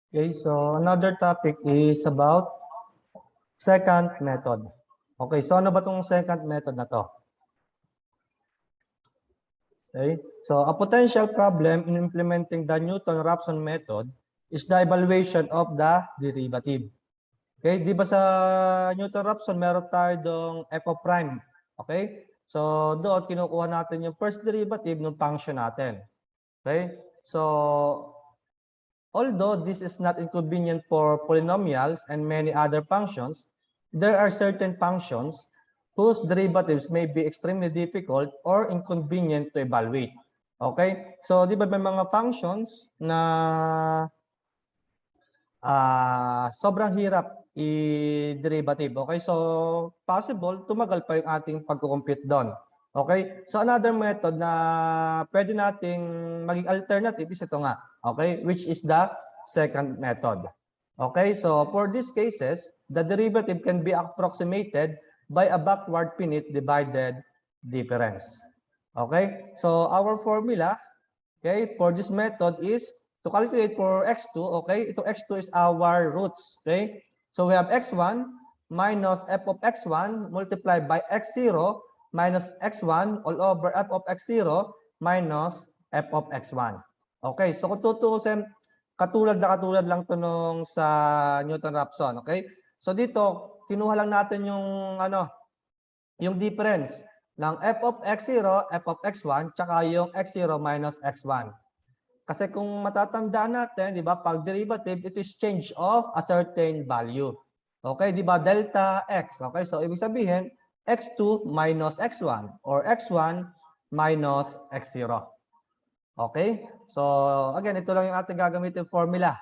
Okay, so another topic is about second method. Okay, so ano ba itong second method na to? Okay, so a potential problem in implementing the Newton-Raphson method is the evaluation of the derivative. Okay, di ba sa Newton-Raphson meron tayo dong f of prime. Okay, so doon kinukuha natin yung first derivative ng function natin. Okay, so although this is not inconvenient for polynomials and many other functions, there are certain functions whose derivatives may be extremely difficult or inconvenient to evaluate. Okay? So, di ba may mga functions na sobrang hirap i-derivative. Okay? So, possible tumagal pa yung ating pagkukompute doon. Okay? So, another method na pwede nating maging alternative is ito nga. Okay? Which is the second method. Okay? So, for these cases, the derivative can be approximated by a backward finite divided difference. Okay? So, our formula, okay, for this method is to calculate for x2, okay? Ito x2 is our roots, okay? So, we have x1 minus f of x1 multiplied by x0 minus x1 all over f of x0 minus f of x1. Okay, so kung tutuusin, katulad lang to nung sa Newton-Raphson, okay? So dito, kinuha lang natin yung yung difference ng f of x0, f of x1, tsaka yung x0 minus x1. Kasi kung matatandaan natin, di ba, pag derivative, it is change of a certain value. Okay, di ba, delta x. Okay, so ibig sabihin, x2 minus x1 or x1 minus x0. Okay, so again, ito lang yung ating gagamitin formula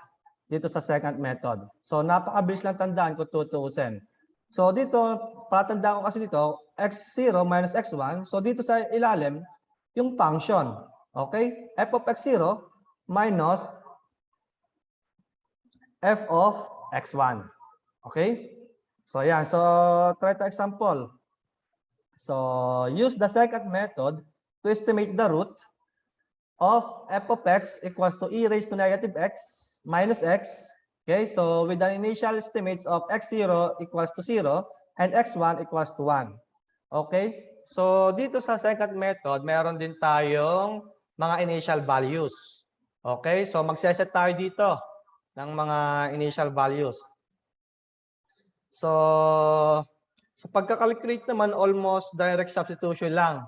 dito sa second method. So napakabilis lang tandaan kung tutuusin. So dito, patandaan ko kasi dito, x0 minus x1. So dito sa ilalim, yung function. Okay, f of x0 minus f of x1. Okay? So yan. So try to example. So use the second method to estimate the root of f of x equals to e raised to negative x minus x. Okay? So with the initial estimates of x0 equals to 0 and x1 equals to 1. Okay? So dito sa second method, meron din tayong mga initial values. Okay? So magseset tayo dito ng mga initial values. So, sa pagkakalculate naman, almost direct substitution lang.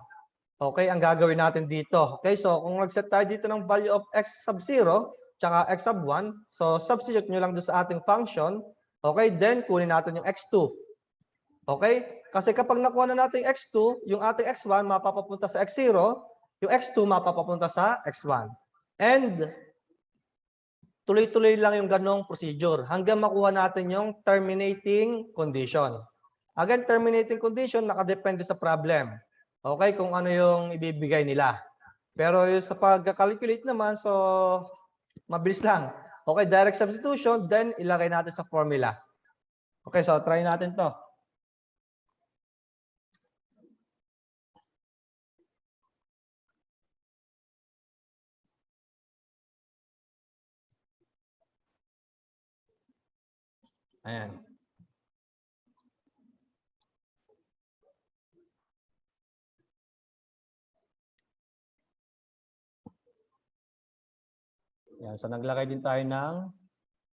Okay, ang gagawin natin dito. Okay, so kung nag-set tayo dito ng value of x sub 0, tsaka x sub 1, so substitute nyo lang doon sa ating function. Okay, then kunin natin yung x2. Okay, kasi kapag nakuha na natin yung x2, yung ating x1 mapapapunta sa x0, yung x2 mapapapunta sa x1. And tuloy-tuloy lang yung ganong procedure hanggang makuha natin yung terminating condition. Again, terminating condition nakadepende sa problem. Okay, kung ano yung ibibigay nila. Pero yung sa pag-calculate naman, so mabilis lang. Okay, direct substitution, then ilagay natin sa formula. Okay, so try natin to. Ayan. Yan, so naglagay din tayo ng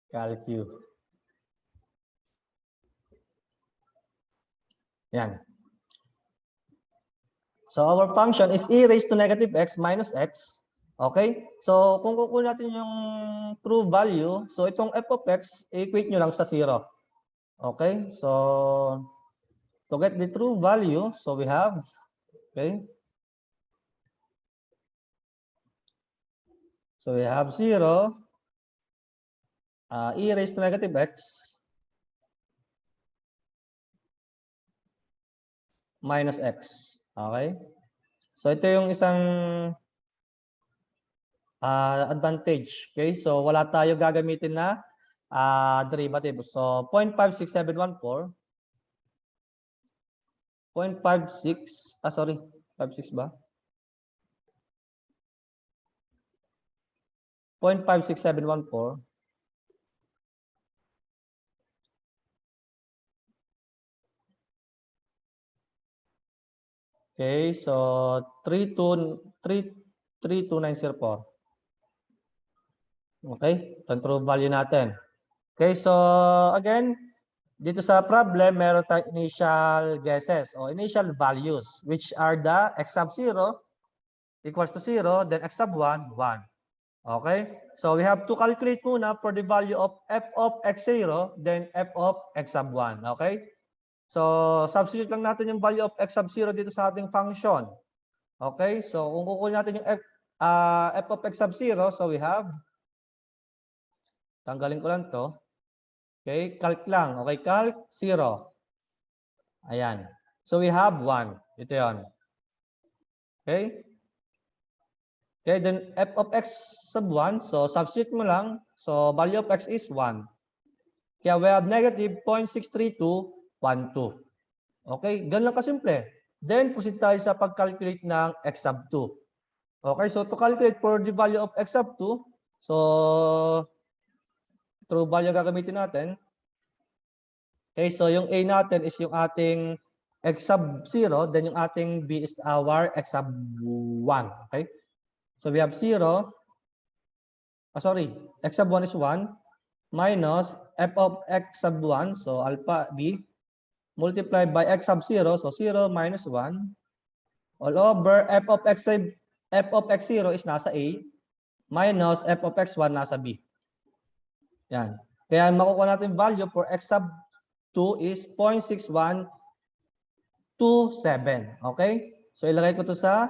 calcu. Yan. So our function is e raised to negative x minus x. Okay? So kung kukunin natin yung true value, so itong f of x, equate nyo lang sa 0. Okay? So to get the true value, so we have, okay? So we have 0, e raised to negative x minus x. Okay? So ito yung isang advantage. Okay? So wala tayo gagamitin na derivative. So 0.56714. 0.56, sorry, 56 ba? 0.56714. Okay, so 32904. Okay, ito ang true value natin. Okay, so again, dito sa problem, meron tayong initial guesses o initial values, which are the x sub 0 equals to 0, then x sub 1, 1. Okay, so we have to calculate muna for the value of f of x0, then f of x sub 1. Okay, so substitute lang natin yung value of x sub 0 dito sa ating function. Okay, so kung kukunin natin yung f of x sub 0, so we have, tanggalin ko lang to. Okay, calc lang. Okay, calc 0. Ayan. So we have 1. Ito yun. Okay. Okay, then f of x sub 1. So substitute mo lang. So value of x is 1. Kaya we have negative 0.63212. Okay, ganun lang kasimple. Then proceed tayo sa pag-calculate ng x sub 2. Okay, so to calculate for the value of x sub 2, so true value gagamitin natin. Okay, so yung A natin is yung ating x sub 0, then yung ating B is our x sub 1. Okay? So we have 0, x sub 1 is 1, minus f of x sub 1, so alpha B, multiplied by x sub 0, so 0 minus 1, all over f of x0 is nasa A, minus f of x1 nasa B. Yan. Kaya makukuha natin value for x sub 2 is 0.6127. Okay? So ilagay ko to sa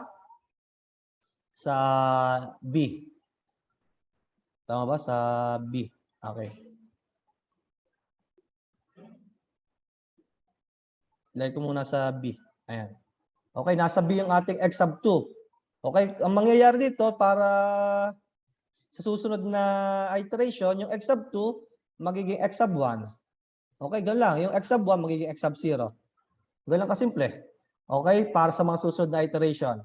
B. Tama ba? Sa B. Okay. Ilagay ko muna sa B. Ayan. Okay, nasa B yung ating x sub 2. Okay, ang mangyayari dito para sa susunod na iteration, yung x sub 2 magiging x sub 1. Okay, ganun lang. Yung x sub 1 magiging x sub 0. Ganun lang kasimple. Okay, para sa mga susunod na iteration.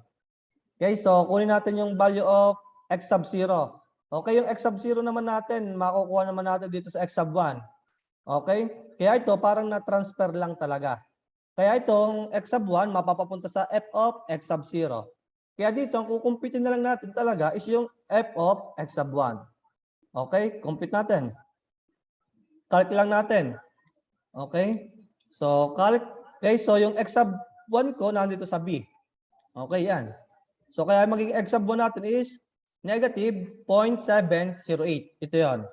Okay, so kunin natin yung value of x sub 0. Okay, yung x sub 0 naman natin, makukuha naman natin dito sa x sub 1. Okay, kaya ito parang na-transfer lang talaga. Kaya itong x sub 1 mapapapunta sa f of x sub 0. Kaya dito, ang kukumpitin na lang natin talaga is yung f of x sub 1. Okay, compute natin. Calc lang natin. Okay, so calc. Okay, so yung x sub 1 ko nandito sa B. Okay, yan. So kaya magiging x sub 1 natin is negative 0.708. Ito yan.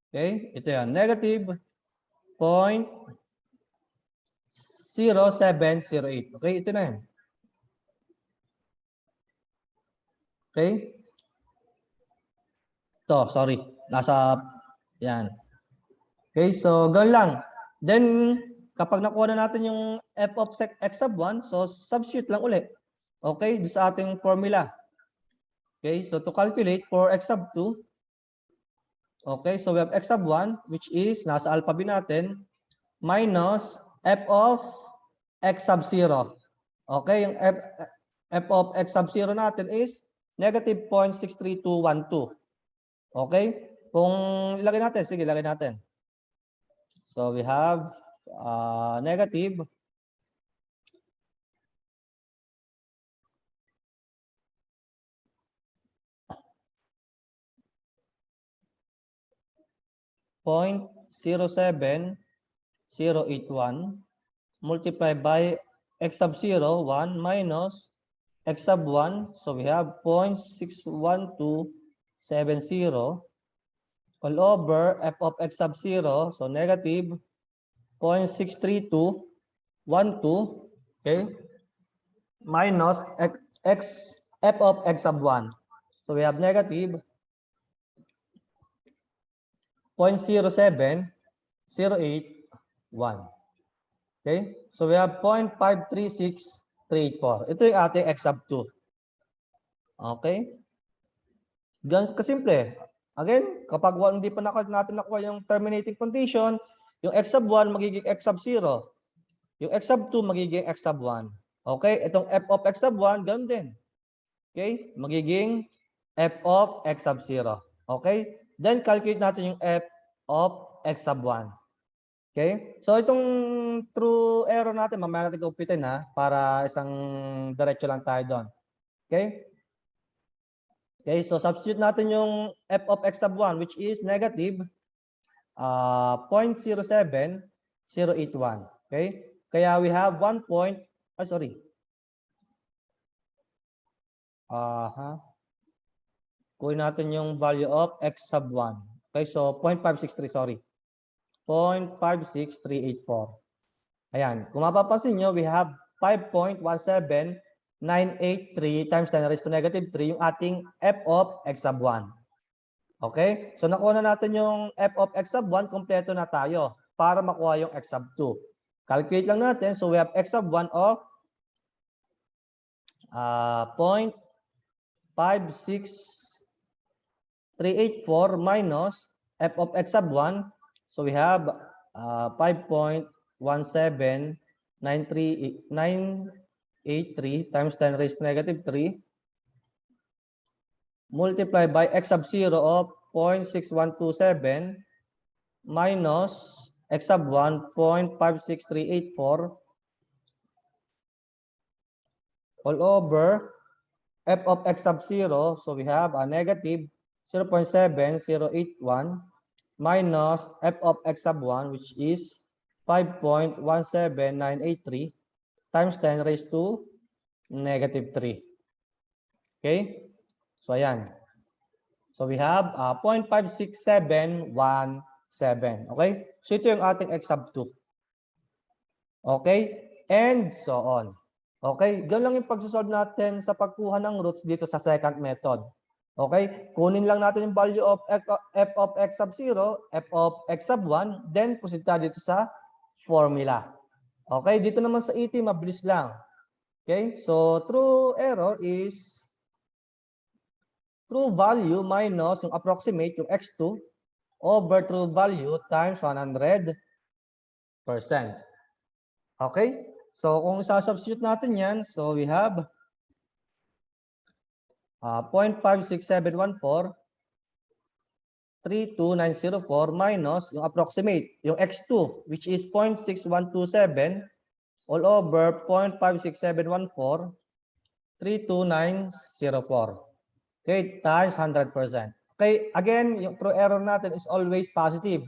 Okay, ito yan. Negative 0.0708. Okay, ito na yan. Okay. Ito, sorry. Nasa, yan. Okay, so ganun lang. Then, kapag nakuha na natin yung f of x sub 1, so substitute lang ulit. Okay, sa ating formula. Okay, so to calculate for x sub 2, okay, so we have x sub 1, which is, nasa alpha b natin, minus f of x sub 0. Okay, yung f of x sub 0 natin is negative 0.63212. Okay, kung ilagay natin, sige, ilagay natin. So we have negative 0.07081 multiplied by x sub 0, 1 minus x sub 1. So we have 0.61270 all over f of x sub 0. So negative 0.63212. Okay, minus f of x sub 1. So we have negative 0.07081. Okay, so we have 0.53634. Ito yung ating x sub 2. Okay, ganun kasimple. Again, kapag hindi pa natin nakuha yung terminating condition, yung x sub 1 magiging x sub 0. Yung x sub 2 magiging x sub 1. Okay, itong f of x sub 1, ganun din. Okay, magiging f of x sub 0. Okay, then calculate natin yung f of x sub 1. Okay? So itong true error natin, mamaya natin kumpitin ha, para isang diretso lang tayo doon. Okay? Okay, so substitute natin yung f of x sub 1 which is negative 0.07081. Okay? Kaya we have 1 point, sorry. Kunin natin yung value of x sub 1. Okay, so 0.563, sorry. 0.56384. Ayan, kung mapapansin nyo, we have 5.17983 times 10 raised to negative 3 yung ating f of x sub 1. Okay, so nakuha na natin yung f of x sub 1, kompleto na tayo para makuha yung x sub 2. Calculate lang natin, so we have x sub 1 of 0.56384 minus f of x sub 1. So we have 5.17983 times 10 raised to negative 3 multiplied by x sub 0 of 0.6127 minus x sub 1, 0.56384 all over f of x sub 0. So we have a negative 0.7081 minus f of x sub 1 which is 5.17983 times 10 raised to negative 3. Okay? So ayan. So we have 0.56717. Okay? So ito yung ating x sub 2. Okay? And so on. Okay? Ganun lang yung pagsosolve natin sa pagkuha ng roots dito sa second method. Okay? Kunin lang natin yung value of f of x sub 0, f of x sub 1, then proceed tayo dito sa formula. Okay? Dito naman sa ET, mabilis lang. Okay? So, true error is true value minus yung approximate, yung x2, over true value times 100%. Okay? So, kung isa-substitute natin yan, so we have 0.56714 32904 minus yung approximate, yung x2, which is 0.6127 all over 0.56714 32904. Okay, times 100%. Okay, again, yung true error natin is always positive.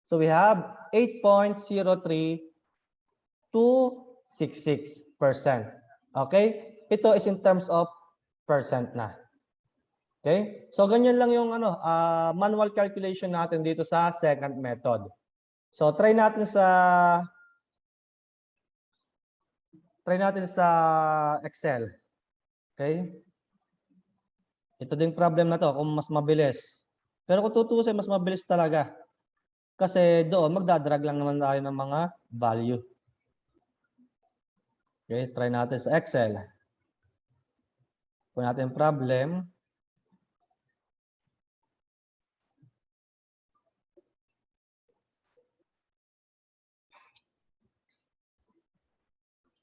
So we have 8.03266%. Okay, ito is in terms of percent na. Okay, so ganyan lang yung manual calculation natin dito sa second method. So try natin sa Excel. Okay? Ito din problem na to kung mas mabilis. Pero kung tutusin, mas mabilis talaga. Kasi doon, magdadrag lang naman tayo ng mga value. Okay, try natin sa Excel. Kung natin problem.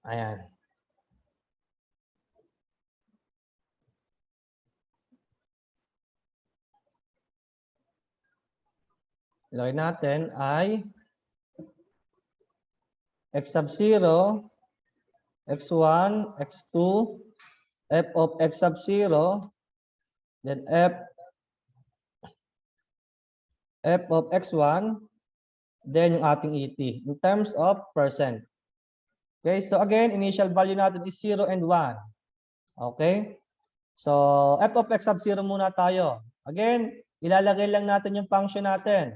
Ayan. Ilagay natin ay x sub 0, x1, x2, f of x sub 0, then f of x1, then yung ating ET in terms of percent. Okay, so again, initial value natin is 0 and 1. Okay? So, f of x sub 0 muna tayo. Again, ilalagay lang natin yung function natin.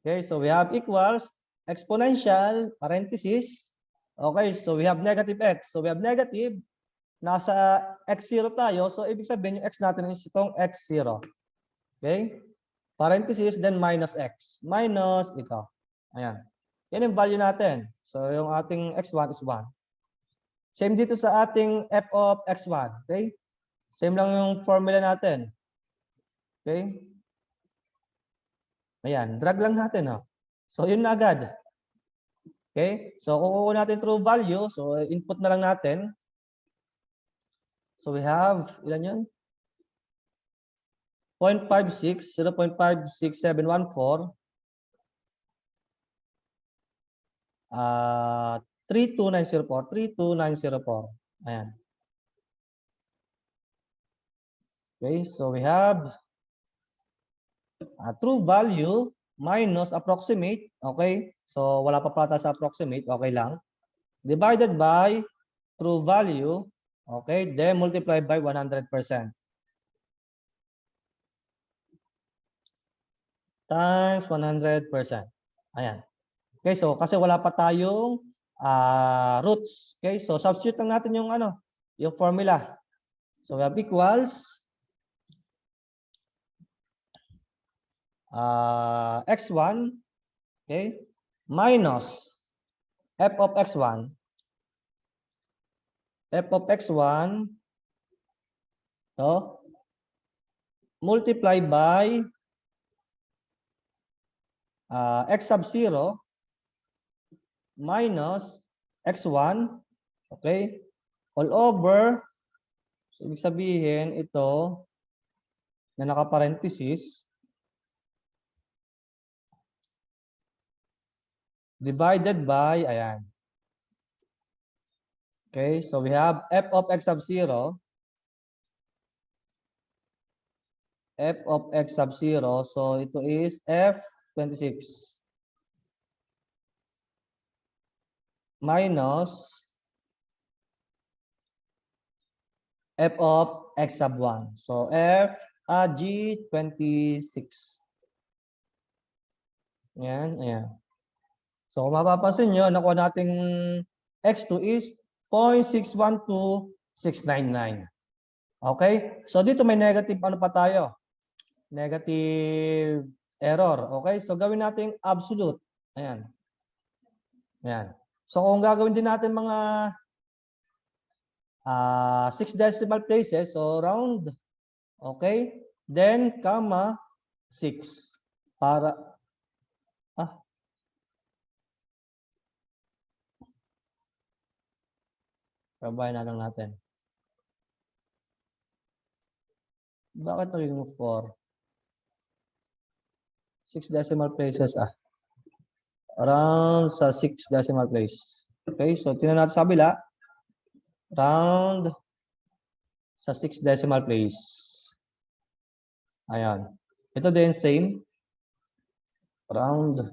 Okay, so we have equals exponential, parenthesis. Okay, so we have negative x. So we have negative, nasa x0 tayo. So, ibig sabihin yung x natin is itong x0. Okay? Parenthesis, then minus x. Minus ito. Ayan. Yan yung value natin. So, yung ating x1 is 1. Same dito sa ating f of x1. Okay? Same lang yung formula natin. Okay? Ayan. Drag lang natin. Oh. So, yun na agad. Okay? So, kung kukuha natin true value, so input na lang natin. So, we have, ilan yun? 0.56, 0.56714. 32904. 32904. Ayan. Okay, so we have true value minus approximate. Okay, so wala pa pala sa approximate. Okay lang. Divided by true value. Okay, then multiply by 100%. Times 100%. Ayan. Okay, so kasi wala pa tayong roots. Okay, so substitute lang natin yung yung formula. So we have equals x1, okay, minus f of x1 to multiply by x sub 0 minus x1, okay, all over. So ibig sabihin ito na naka-parenthesis divided by, ayan. Okay, so we have f of x sub 0. F of x sub 0. So ito is F26 minus f of x sub 1. So G26. Yan, ayan. So kung mapapansin nyo, nakuha nating x2 is 0.612699. Okay? So dito may negative ano pa tayo? Negative error. Okay? So gawin nating absolute. Ayan. Ayan. So kung gagawin din natin mga 6 decimal places, so round. Okay? Then, comma, 6. Para, pabayan na lang natin. Bakit naging 4? 6 decimal places Around sa 6 decimal place. Okay, so tingnan natin sa kabila. Round sa 6 decimal place. Ayan. Ito din same. Round.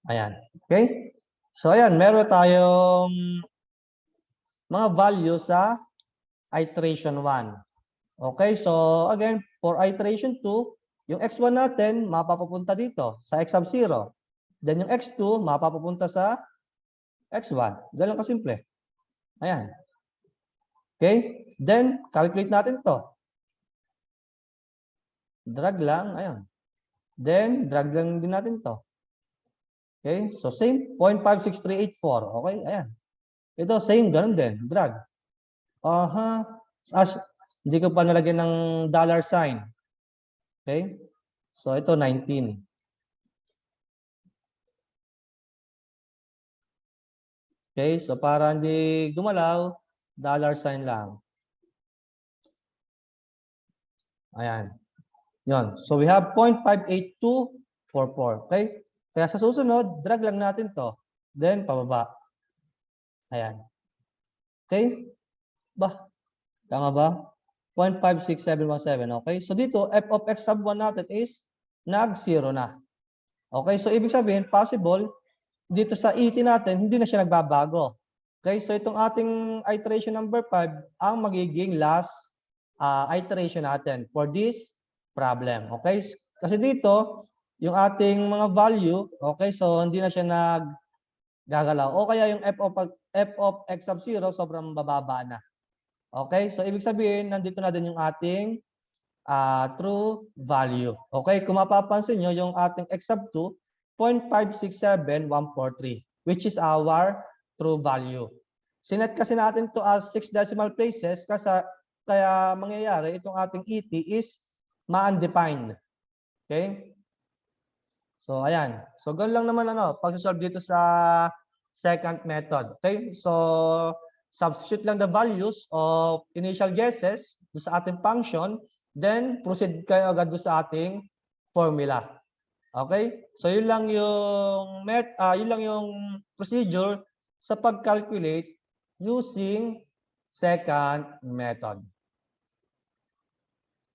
Ayan. Okay? So ayan, meron tayong mga value sa iteration 1. Okay, so again, for iteration 2, yung x1 natin mapapapunta dito sa x sub 0. Then yung x2 mapapapunta sa x1. Ganun kasimple. Ayan. Okay, then calculate natin to. Drag lang, ayan. Then drag lang din natin to. Okay, so same 0.56384. Okay, ayan. Ito same, ganun din, drag. Hindi ko pa nalagyan ng dollar sign. Okay? So ito 19. Okay, so para hindi gumalaw, dollar sign lang. Ayan. Yon. So we have 0.58244. Okay? Kaya sa susunod, drag lang natin to. Then pababa. Ayan. Okay? Ba? Tama ba? 0.56717. Okay? So dito, f of x sub 1 natin is nag-0 na. Okay? So ibig sabihin, possible, dito sa ET natin, hindi na siya nagbabago. Okay? So itong ating iteration number 5, ang magiging last iteration natin for this problem. Okay? Kasi dito, yung ating mga value, okay, so hindi na siya naggagalaw. O kaya yung f of x sub 0, sobrang bababa na. Okay? So ibig sabihin, nandito na din yung ating true value. Okay? Kung mapapansin nyo, yung ating x sub 2, 0.567143, which is our true value. Sinet kasi natin to as 6 decimal places kasi kaya mangyayari itong ating ET is ma-undefined. Okay? So ayan. So ganoon lang naman pag-solve dito sa second method. Okay? So substitute lang the values of initial guesses sa ating function, then proceed kayo agad sa ating formula. Okay? So yun lang yung yun lang yung procedure sa pag-calculate using second method.